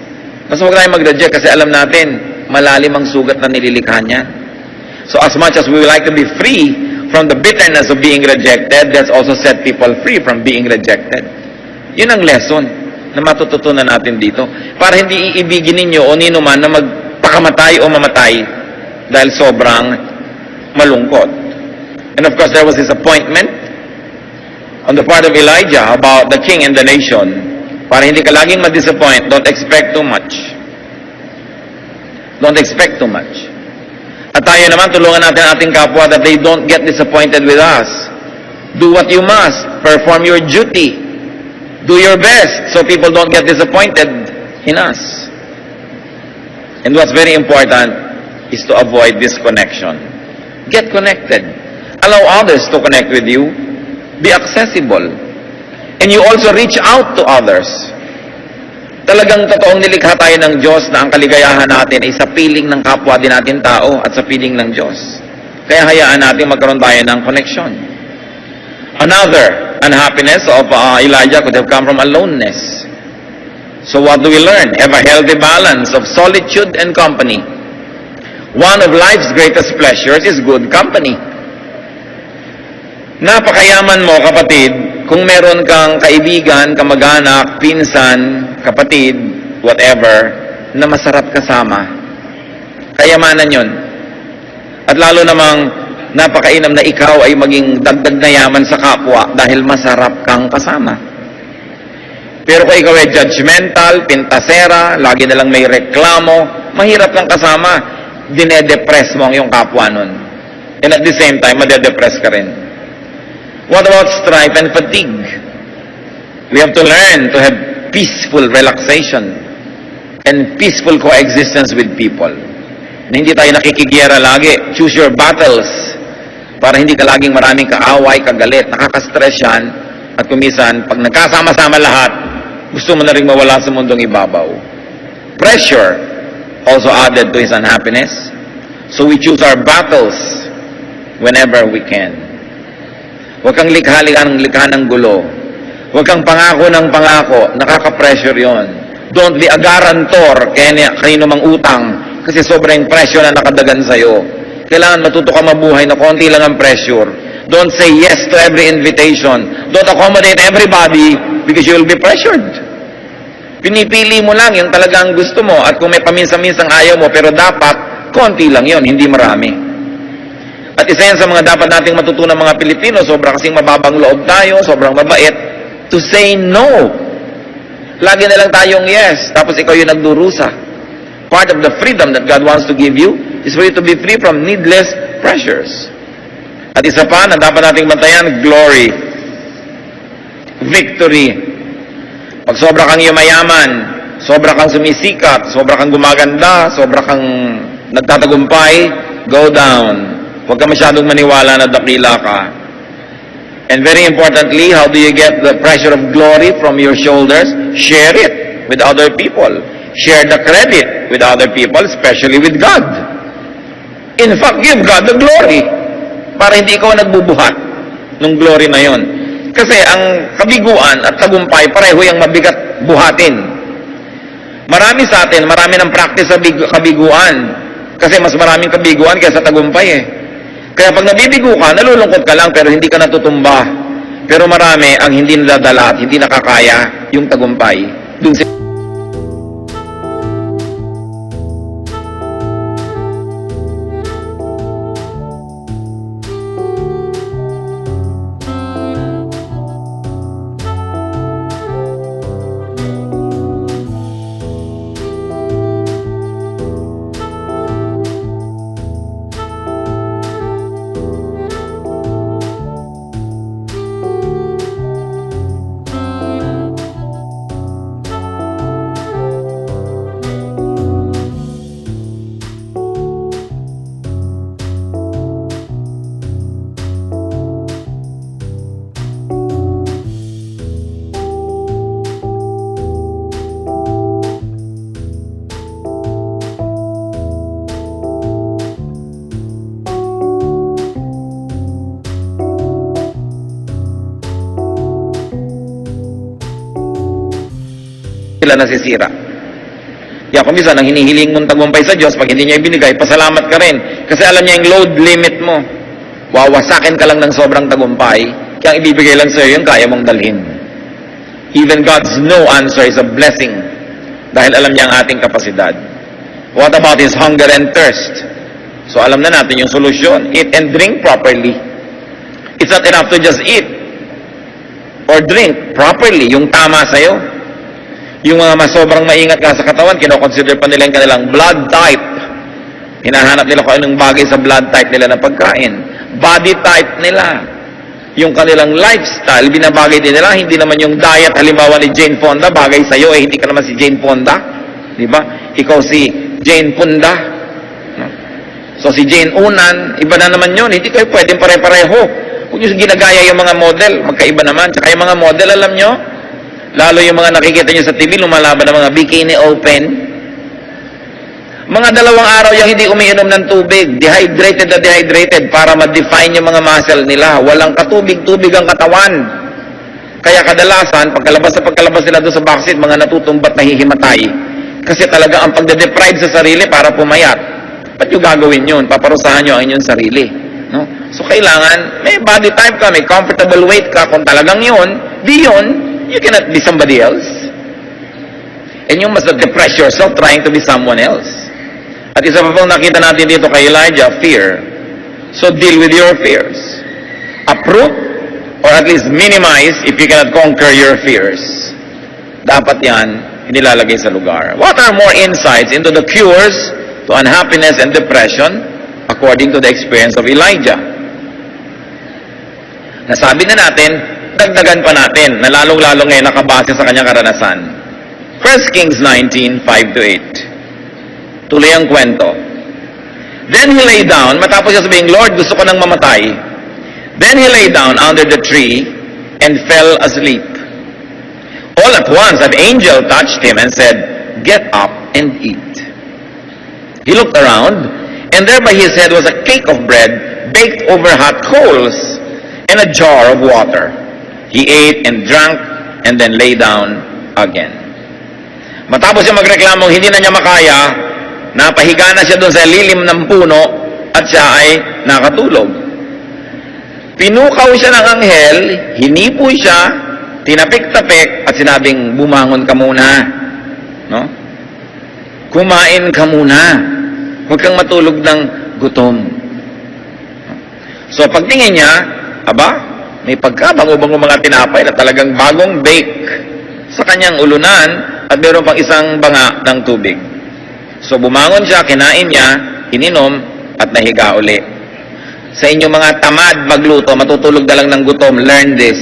Mas huwag tayong mag-reject kasi alam natin, malalim ang sugat na nililikha niya. So as much as we would like to be free from the bitterness of being rejected, let's also set people free from being rejected. Yun ang lesson na matututunan natin dito. Para hindi iibigin ninyo o nino man na magpakamatay o mamatay dahil sobrang malungkot. And of course, there was disappointment on the part of Elijah about the king and the nation. Para hindi ka laging ma-disappoint, don't expect too much. Don't expect too much. At tayo naman, tulungan natin ating kapwa that they don't get disappointed with us. Do what you must. Perform your duty. Do your best so people don't get disappointed in us. And what's very important is to avoid disconnection. Get connected. Allow others to connect with you. Be accessible. And you also reach out to others. Talagang totoong nilikha tayo ng Diyos na ang kaligayahan natin ay sa piling ng kapwa din natin tao at sa piling ng Diyos. Kaya hayaan natin magkaroon tayo ng connection. Another unhappiness of Elijah could have come from aloneness. So what do we learn? Have a healthy balance of solitude and company. One of life's greatest pleasures is good company. Napakayaman mo, kapatid, kung meron kang kaibigan, kamag-anak, pinsan, kapatid, whatever, na masarap kasama, kayamanan yon. At lalo namang napakainam na ikaw ay maging dagdag na yaman sa kapwa dahil masarap kang kasama. Pero kung ikaw ay judgmental, pintasera, lagi na lang may reklamo, mahirap kang kasama, dinedepress mo ang iyong kapwa nun. And at the same time, madedepress ka rin. What about strife and fatigue? We have to learn to have peaceful relaxation and peaceful coexistence with people. Na hindi tayo nakikigyera lagi. Choose your battles para hindi ka laging maraming kaaway, kagalit. Nakaka-stress yan. At kumisan, pag nagkasama-sama lahat, gusto mo na rin mawala sa mundong ibabaw. Pressure also added to his unhappiness. So we choose our battles whenever we can. Huwag kang likha ng gulo. Huwag kang pangako ng pangako. Nakaka-pressure yon. Don't be a guarantor kanino mang utang kasi sobrang pressure na nakadagan sa'yo. Kailangan matuto ka mabuhay na konti lang ang pressure. Don't say yes to every invitation. Don't accommodate everybody because you will be pressured. Pinipili mo lang yung talagang gusto mo at kung may paminsan-minsang ayaw mo pero dapat, konti lang yon, hindi marami. At isa yan sa mga dapat nating matutunan mga Pilipino, sobrang kasing mababang loob tayo, sobrang mabait, to say no. Lagi na lang tayong yes, tapos ikaw yung nagdurusa. Part of the freedom that God wants to give you is for you to be free from needless pressures. At isa pa na dapat nating bantayan, glory. Victory. Pag sobra kang yumayaman, sobra kang sumisikat, sobra kang gumaganda, sobra kang nagtatagumpay, go down. Huwag ka masyadong maniwala na dakila ka. And very importantly, how do you get the pressure of glory from your shoulders? Share it with other people. Share the credit with other people, especially with God. In fact, give God the glory. Para hindi ikaw nagbubuhat ng glory na yon. Kasi ang kabiguan at tagumpay, pareho yung mabigat buhatin. Marami sa atin, marami ng practice sa kabiguan. Kasi mas maraming kabiguan kaysa tagumpay eh. Kaya pag nabibigo ka, nalulungkot ka lang pero hindi ka natutumba. Pero marami ang hindi nadadala at hindi nakakaya yung tagumpay. Doon sila nasisira. Kaya kung minsan, ang hinihiling mong tagumpay sa Diyos, pag hindi niya ibinigay, pasalamat ka rin. Kasi alam niya yung load limit mo. Wawasakin ka lang ng sobrang tagumpay, kaya ang ibibigay lang sa'yo yung kaya mong dalhin. Even God's no answer is a blessing dahil alam niya ang ating kapasidad. What about his hunger and thirst? So alam na natin yung solusyon. Eat and drink properly. It's not enough to just eat or drink properly, yung tama sa'yo. Yung mga sobrang maingat ka sa katawan, kinoconsider pa nila yung kanilang blood type. Hinahanap nila kung anong bagay sa blood type nila na pagkain. Body type nila. Yung kanilang lifestyle, binabagay din nila. Hindi naman yung diet, halimbawa ni Jane Fonda, bagay sa'yo, eh hindi ka naman si Jane Fonda. Diba? Ikaw si Jane Fonda. So si Jane Unan, iba na naman yun. Hindi kayo pwedeng pare-pareho. Kung yung ginagaya yung mga model, magkaiba naman. Tsaka yung mga model, alam nyo, lalo yung mga nakikita nyo sa TV, lumalaban ng mga bikini open. Mga 2 araw yung hindi umiinom ng tubig, dehydrated na dehydrated, para ma-define yung mga muscle nila. Walang katubig-tubig ang katawan. Kaya kadalasan, pagkalabas nila doon sa backseat, mga natutumbat na hihimatay. Kasi talaga ang pagde-deprive sa sarili para pumayat. Ba't yung gagawin yun? Paparusahan nyo ang inyong sarili. No? So, kailangan, may body type ka, may comfortable weight ka. Kung talagang yun, you cannot be somebody else. And you must not depress yourself trying to be someone else. At isa pa pong nakita natin dito kay Elijah, fear. So, deal with your fears. Uproot, or at least minimize if you cannot conquer your fears. Dapat yan, inilalagay sa lugar. What are more insights into the cures to unhappiness and depression according to the experience of Elijah? Nasabi na natin, dagdagan pa natin, na lalong-lalo ngayon nakabase sa kanyang karanasan. 1 Kings 19, 5-8. Tuloy ang kwento. Then he lay down, matapos siya sabihin, Lord, gusto ko nang mamatay. Then he lay down under the tree and fell asleep. All at once, an angel touched him and said, get up and eat. He looked around, and there by his head was a cake of bread baked over hot coals and a jar of water. He ate and drank and then lay down again. Matapos siya magreklamong hindi na niya makaya, napahiga na siya doon sa lilim ng puno at siya ay nakatulog. Pinukaw siya ng anghel, hinipo siya, tinapik-tapik at sinabing, bumangon ka muna. No? Kumain ka muna. Huwag kang matulog ng gutom. So pagtingin niya, may pagkabango-bango mga tinapay na talagang bagong bake sa kanyang ulunan at meron pang isang banga ng tubig. So bumangon siya, kinain niya, ininom at nahiga uli. Sa inyong mga tamad magluto, matutulog na lang ng gutom, learn this.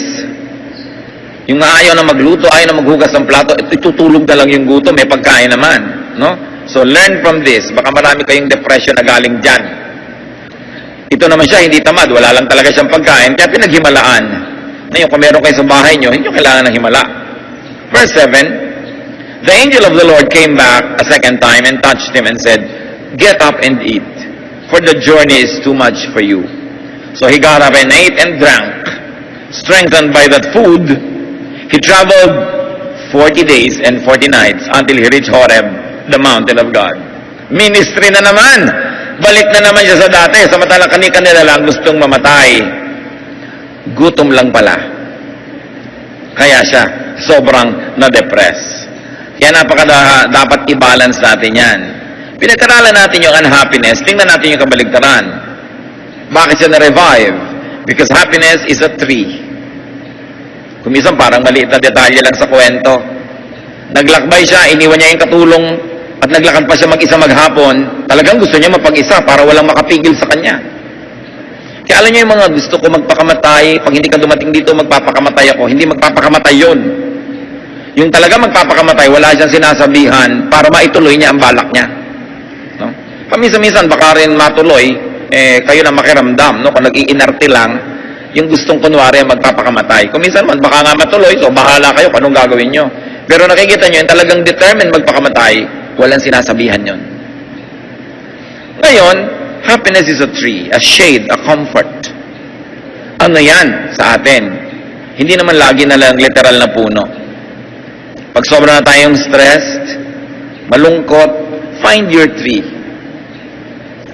Yung ayaw na magluto, ayaw na maghugas ng plato, itutulog na lang yung gutom, may pagkain naman. No? So learn from this. Baka marami kayong depression na galing dyan. Ito naman siya, hindi tamad. Wala lang talaga siyang pagkain, kaya pinaghimalaan. Ngayon, kung meron kayo sa bahay nyo, hindi nyo kailangan ng himala. Verse 7, the angel of the Lord came back a second time and touched him and said, get up and eat, for the journey is too much for you. So he got up and ate and drank. Strengthened by that food, he traveled 40 days and 40 nights until he reached Horeb, the mountain of God. Ministry na naman. Balik na naman siya sa dati. Samantalang kanila lang gustong mamatay. Gutom lang pala. Kaya siya sobrang na-depress. Kaya dapat i-balance natin yan. Pinag-aralan natin yung unhappiness. Tingnan natin yung kabaligtaran. Bakit siya na-revive? Because happiness is a tree. Kumisan parang maliit na detalye lang sa kwento. Naglakbay siya, iniwan niya yung katulong at naglakad pa siya mag-isa maghapon. Talagang gusto niya mapag-isa para walang makapigil sa kanya. Kaya alam niyo yung mga gusto ko magpakamatay, pag hindi ka dumating dito, magpapakamatay ako. Hindi magpapakamatay yun. Yung talaga magpapakamatay, wala siyang sinasabihan para maituloy niya ang balak niya. No? Paminsan-minsan, baka rin matuloy, kayo na makiramdam, no? Kung nag-iinarte lang, yung gustong kunwari magpapakamatay. Kung minsan man, baka nga matuloy, so bahala kayo kung anong gagawin nyo. Pero nakikita nyo, yung talagang determined magpakamatay, walang sinasabihan yon. Ngayon, happiness is a tree, a shade, a comfort. Ano yan sa atin? Hindi naman lagi na lang literal na puno. Pag sobra na tayong stressed, malungkot, find your tree.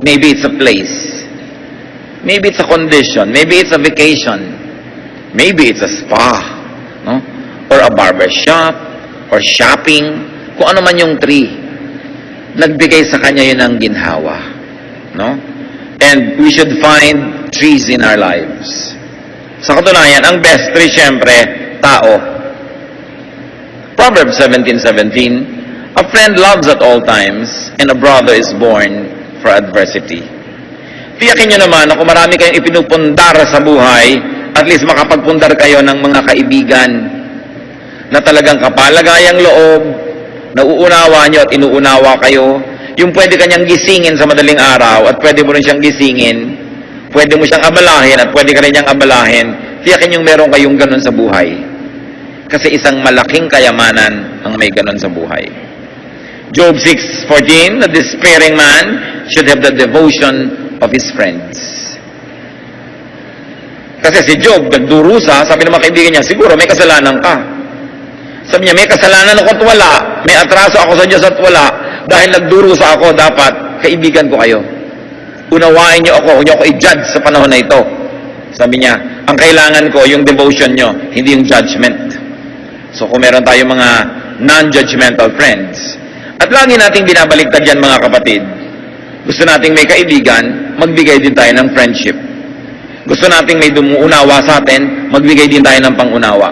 Maybe it's a place. Maybe it's a condition. Maybe it's a vacation. Maybe it's a spa. No? Or a barber shop. Or shopping. Kung ano man yung tree. Nagbigay sa kanya yun ng ginhawa. No? And we should find trees in our lives. Sa katunayan, ang best tree, syempre, tao. Proverbs 17:17, a friend loves at all times, and a brother is born for adversity. Tiyakin nyo naman na kung marami kayong ipinupundar sa buhay, at least makapagpundar kayo ng mga kaibigan na talagang kapalagayang loob, nauunawa nyo at inuunawa kayo, yung pwede kanyang gisingin sa madaling araw at pwede mo rin siyang gisingin, pwede mo siyang abalahin at pwede ka rin niyang abalahin, tiyakin yung meron kayong ganun sa buhay. Kasi isang malaking kayamanan ang may ganun sa buhay. Job 6:14, the despairing man should have the devotion of his friends. Kasi si Job, nagdurusa, sabi ng mga kaibigan niya, siguro may kasalanan ka. Sabi niya, may kasalanan ako at wala, may atraso ako sa Diyos at wala, dahil nagdurusa ako, dapat kaibigan ko kayo. unawain niyo ako, huwag niyo ako i-judge sa panahon na ito. Sabi niya, ang kailangan ko, yung devotion niyo, hindi yung judgment. So kung meron tayong mga non-judgmental friends, at lagi nating binabaliktad yan mga kapatid, gusto nating may kaibigan, magbigay din tayo ng friendship. Gusto nating may dumuunawa sa atin, magbigay din tayo ng pangunawa.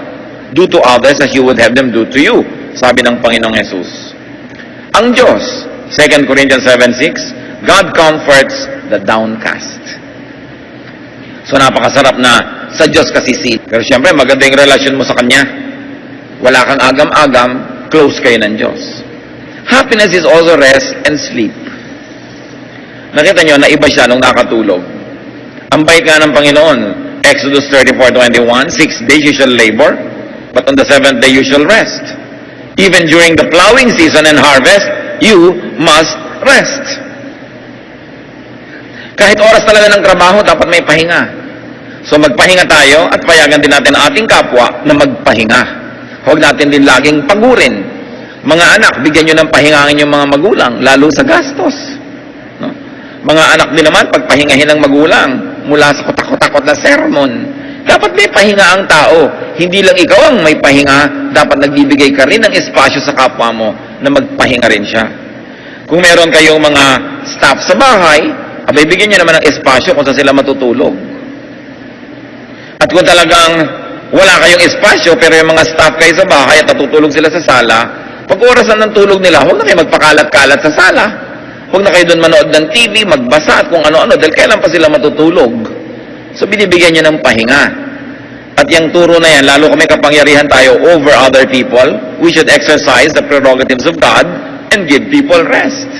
Do to others as you would have them do to you, sabi ng Panginoong Jesus. Ang Diyos, 2 Corinthians 7:6, God comforts the downcast. So napakasarap na sa Diyos kasi pero siyempre maganda yung relasyon mo sa Kanya. Wala kang agam-agam, close kayo ng Diyos. Happiness is also rest and sleep. Nakita nyo na iba siya nung nakatulog. Ang bait nga ng Panginoon, Exodus 34:21, 6 days you shall labor, but on the 7th day you shall rest. Even during the plowing season and harvest, you must rest. Kahit oras talaga ng trabaho, dapat may pahinga. So magpahinga tayo at payagan din natin ang ating kapwa na magpahinga. Huwag natin din laging pagurin. Mga anak, bigyan nyo ng pahinga ang inyong mga magulang, lalo sa gastos. No? Mga anak din naman, pagpahingahin ng magulang mula sa kutakot-takot na sermon. Dapat may pahinga ang tao. Hindi lang ikaw ang may pahinga, dapat nagbibigay ka rin ng espasyo sa kapwa mo na magpahinga rin siya. Kung meron kayong mga staff sa bahay, abay bigyan nyo naman ng espasyo kung saan sila matutulog. At kung talagang wala kayong espasyo, pero yung mga staff kayo sa bahay at natutulog sila sa sala, pag orasan ng tulog nila, huwag na kayo magpakalat-kalat sa sala. Huwag na kayo doon manood ng TV, magbasa at kung ano-ano, dahil kailan pa sila matutulog. So binibigyan nyo ng pahinga. At yung turo na yan, lalo kung may kapangyarihan tayo over other people, we should exercise the prerogatives of God and give people rest.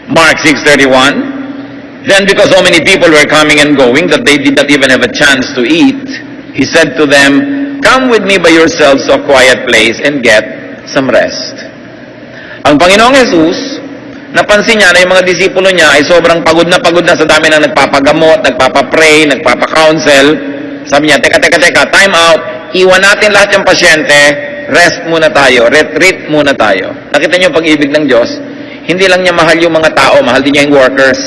Mark 6:31, then because so many people were coming and going that they did not even have a chance to eat, He said to them, come with me by yourselves to a quiet place and get some rest. Ang Panginoong Jesus, napansin niya na yung mga disipulo niya ay sobrang pagod na sa dami ng nagpapagamot, nagpapapray, nagpapakounsel. Sabi niya, teka, time out, iwan natin lahat yung pasyente, rest muna tayo, retreat muna tayo. Nakita niyo yung pag-ibig ng Diyos? Hindi lang niya mahal yung mga tao, mahal din niya yung workers.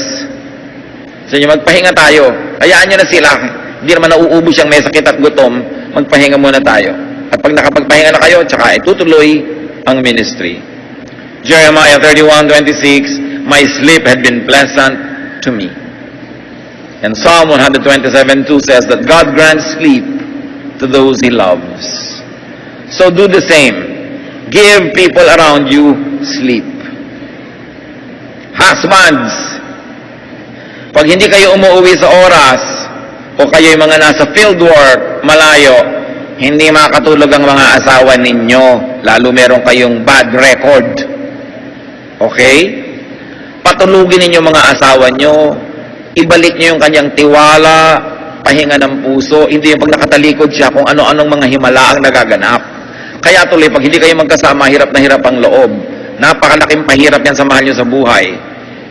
So niya, magpahinga tayo. Hayaan niyo na sila. Hindi naman nauubos siyang may sakit at gutom, magpahinga muna tayo. At pag nakapagpahinga na kayo, tsaka itutuloy ang ministry. Jeremiah 31:26, my sleep had been pleasant to me. And Psalm 127:2 says that God grants sleep to those He loves. So do the same. Give people around you sleep. Husbands, pag hindi kayo umuwi sa oras, o kayo'y mga nasa fieldwork, malayo, hindi makatulog ang mga asawa ninyo, lalo meron kayong bad record. Okay? Patulugin ninyo mga asawa nyo, ibalik nyo yung kanyang tiwala, pahinga ng puso, hindi yung pag nakatalikod siya kung ano-anong mga himala ang nagaganap. Kaya tuloy, pag hindi kayo magkasama, hirap na hirap ang loob. Napakalaking pahirap yan sa mahal nyo sa buhay.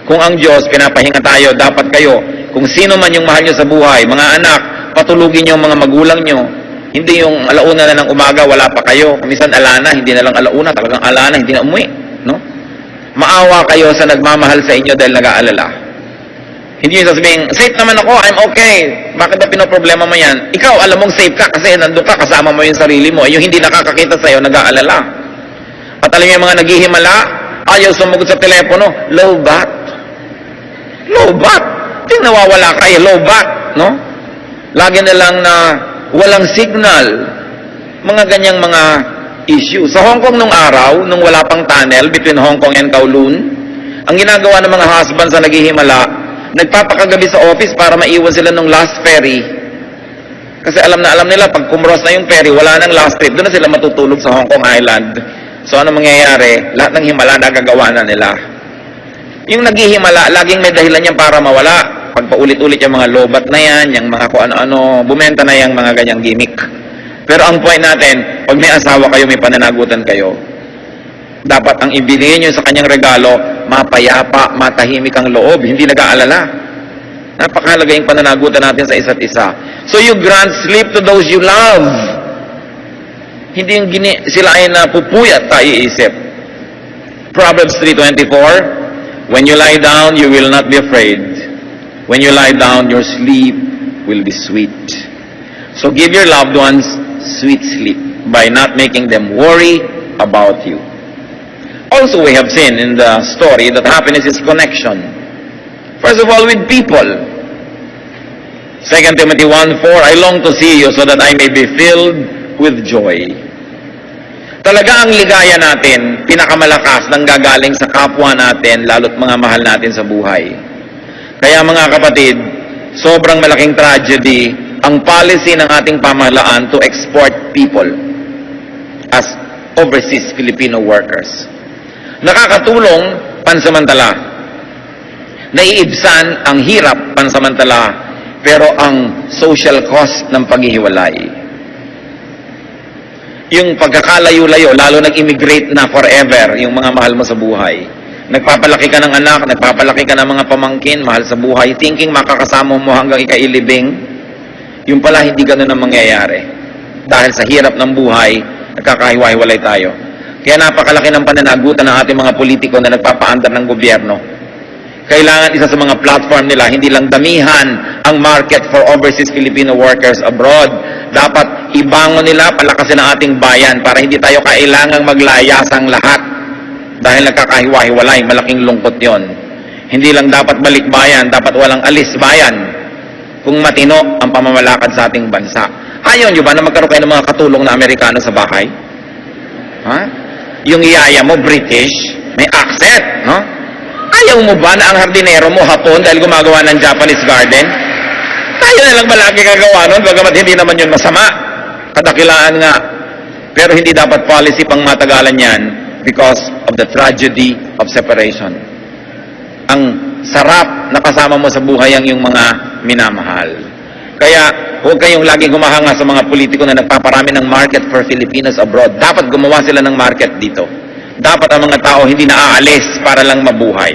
Kung ang Diyos, pinapahinga tayo, dapat kayo, kung sino man yung mahal nyo sa buhay, mga anak, patulugin nyo ang mga magulang nyo. Hindi yung alauna na ng umaga, wala pa kayo. Minsan alana, hindi na lang alauna, talagang alana, hindi na umuwi. No? Maawa kayo sa nagmamahal sa inyo dahil nag-aalala. Hindi yung sasabihin, safe naman ako, I'm okay. Bakit ba pinoproblema mo yan? Ikaw, alam mong safe ka kasi nandun ka, kasama mo yung sarili mo. Yung hindi nakakakita sa'yo, nag-aalala. At alam yung mga naghihimala, ayaw sumagot sa telepono, low bat. Low bat. Ting nawawala kayo, low bat, no? Lagi na lang na walang signal. Mga ganyang mga issue. Sa Hong Kong nung araw, nung wala pang tunnel between Hong Kong and Kowloon, ang ginagawa ng mga husbands na naghihimala, nagpapakagabi sa office para maiwan sila nung last ferry. Kasi alam nila, pag kumros na yung ferry, wala nang last trip, doon na sila matutulog sa Hong Kong Island. So ano mangyayari? Lahat ng himala nagagawa na nila. Yung naghihimala, laging may dahilan yan para mawala. Pag paulit-ulit yung mga lobat na yan, yung mga kung ano-ano, bumenta na yung mga ganyang gimmick. Pero ang point natin, pag may asawa kayo, may pananagutan kayo, dapat ang ibigay nyo sa kanyang regalo, mapayapa, matahimik ang loob, hindi nag-aalala. Napakahalaga yung pananagutan natin sa isa't isa. So you grant sleep to those you love. Hindi yung sila ay napupuyat tayo iisip. Proverbs 3:24, when you lie down, you will not be afraid. When you lie down, your sleep will be sweet. So give your loved ones sweet sleep by not making them worry about you. Also, we have seen in the story that happiness is connection. First of all, with people. 2 Timothy 1:4, I long to see you so that I may be filled with joy. Talaga ang ligaya natin, pinakamalakas nang gagaling sa kapwa natin, lalo't mga mahal natin sa buhay. Kaya mga kapatid, sobrang malaking tragedy ang policy ng ating pamahalaan to export people as overseas Filipino workers. Nakakatulong pansamantala. Naiibsan ang hirap pansamantala, pero ang social cost ng paghihiwalay. Yung pagkakalayo-layo, lalo nag-immigrate na forever, yung mga mahal mo sa buhay. Nagpapalaki ka ng anak, nagpapalaki ka ng mga pamangkin, mahal sa buhay, thinking makakasama mo hanggang ikailibing, yung pala hindi ganun ang mangyayari. Dahil sa hirap ng buhay, nagkakahiwa-hiwalay tayo. Kaya napakalaki ng pananagutan ng ating mga politiko na nagpapaandar ng gobyerno. Kailangan isa sa mga platform nila, hindi lang damihan ang market for overseas Filipino workers abroad. Dapat ibangon nila, palakasin ang ating bayan para hindi tayo kailangang maglayasang lahat. Dahil nagkakahiwa-hiwalay, malaking lungkot yon. Hindi lang dapat balik bayan, dapat walang alis bayan. Kung matino ang pamamalakad sa ating bansa. Ayaw nyo ba na magkaroon kayo ng mga katulong na Amerikano sa bahay? Ha? Yung iyaya mo, British, may accent, no? Ayaw mo ba na ang hardinero mo Hapon dahil gumagawa ng Japanese garden? Tayo na lang malaki gagawa nun, bagamat hindi naman yun masama. Kadakilaan nga. Pero hindi dapat policy pang matagalan yan because of the tragedy of separation. Ang sarap na kasama mo sa buhay ang yung mga minamahal. Kaya huwag kayong laging humahanga sa mga politiko na nagpaparami ng market for Filipinos abroad. Dapat gumawa sila ng market dito. Dapat ang mga tao hindi naaalis para lang mabuhay.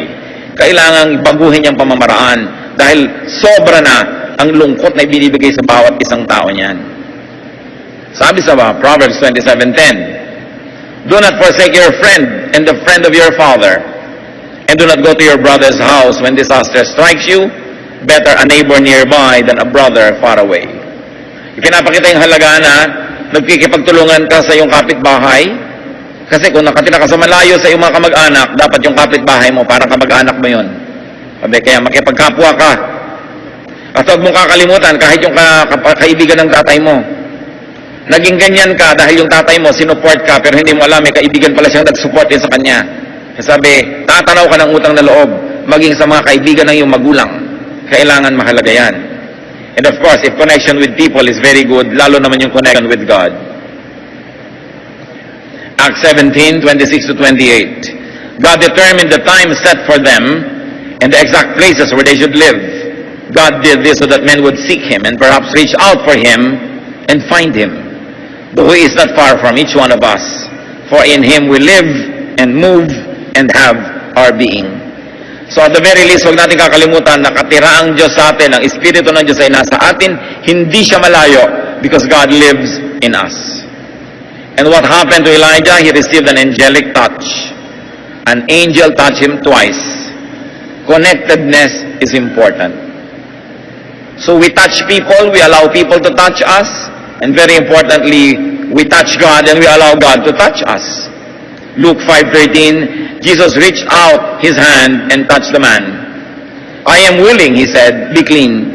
Kailangang baguhin yung pamamaraan dahil sobra na ang lungkot na ibinibigay sa bawat isang tao niyan. Sabi sa Proverbs 27:10, do not forsake your friend and the friend of your father, and do not go to your brother's house when disaster strikes you. Better a neighbor nearby than a brother far away. Ipinapakita yung halaga na nagkikipagtulungan ka sa iyong kapitbahay. Kasi kung nakatira ka sa malayo sa iyong mga kamag-anak, dapat yung kapitbahay mo, parang kamag-anak mo yun. Kaya makipagkapwa ka. At huwag mong kakalimutan, kahit yung kaibigan ng tatay mo. Naging ganyan ka dahil yung tatay mo, sinuport ka, pero hindi mo alam, may kaibigan pala siyang nag-support din sa kanya. Sabi, tatanaw ka ng utang na loob, maging sa mga kaibigan ng iyong magulang. Kailangan mahalaga yan. And of course, if connection with people is very good, lalo naman yung connection with God. Acts 17:26-28. God determined the time set for them and the exact places where they should live. God did this so that men would seek Him and perhaps reach out for Him and find Him, who is not far from each one of us. For in Him we live and move and have our being. So at the very least, huwag natin kakalimutan na katira ang Diyos sa atin, ang Espiritu ng Diyos ay nasa atin, hindi siya malayo because God lives in us. And what happened to Elijah? He received an angelic touch. An angel touched him twice. Connectedness is important. So we touch people, we allow people to touch us, and very importantly, we touch God and we allow God to touch us. Luke 5:13, Jesus reached out His hand and touched the man. I am willing, He said, be clean.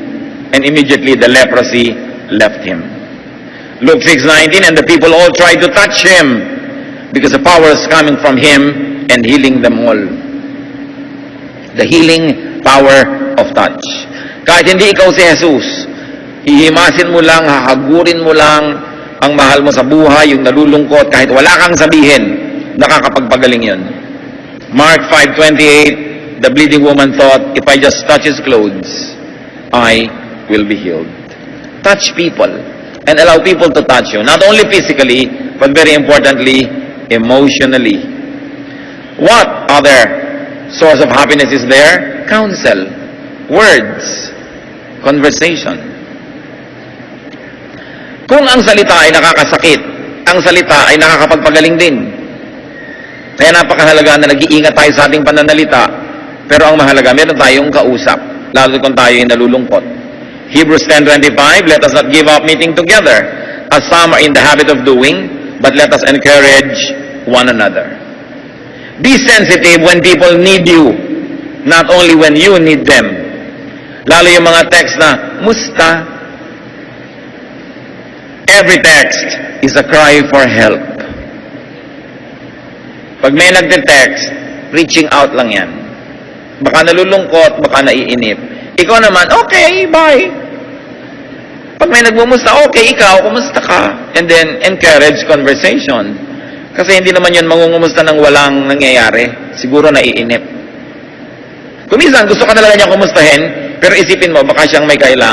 And immediately the leprosy left him. Luke 6:19, and the people all tried to touch Him because the power is coming from Him and healing them all. The healing power of touch. Kahit hindi ikaw si Jesus, hihimasin mo lang, hahagurin mo lang ang mahal mo sa buhay, yung nalulungkot, kahit wala kang sabihin, nakakapagpagaling yun. Mark 5:28, the bleeding woman thought, if I just touch His clothes, I will be healed. Touch people and allow people to touch you, not only physically, but very importantly, emotionally. What other source of happiness is there? Counsel, words, conversation. Kung ang salita ay nakakasakit, ang salita ay nakakapagpagaling din. Kaya napakahalaga na nag-iingat tayo sa ating pananalita, pero ang mahalaga, meron tayong kausap. lalo kung tayo ay nalulungkot. Hebrews 10:25, let us not give up meeting together, as some are in the habit of doing, but let us encourage one another. Be sensitive when people need you, not only when you need them. Lalo yung mga text na, musta? Every text is a cry for help. Pag may nagte-text, reaching out lang yan. Baka nalulungkot, baka naiinip. Ikaw naman, okay, bye. Pag may nagmumusta, okay, ikaw, kumusta ka? And then, encourage conversation. Kasi hindi naman yun mangungumusta ng walang nangyayari. Siguro naiinip. Kung minsan, gusto ka talaga niya kumustahin, pero isipin mo, baka siyang may kailangan.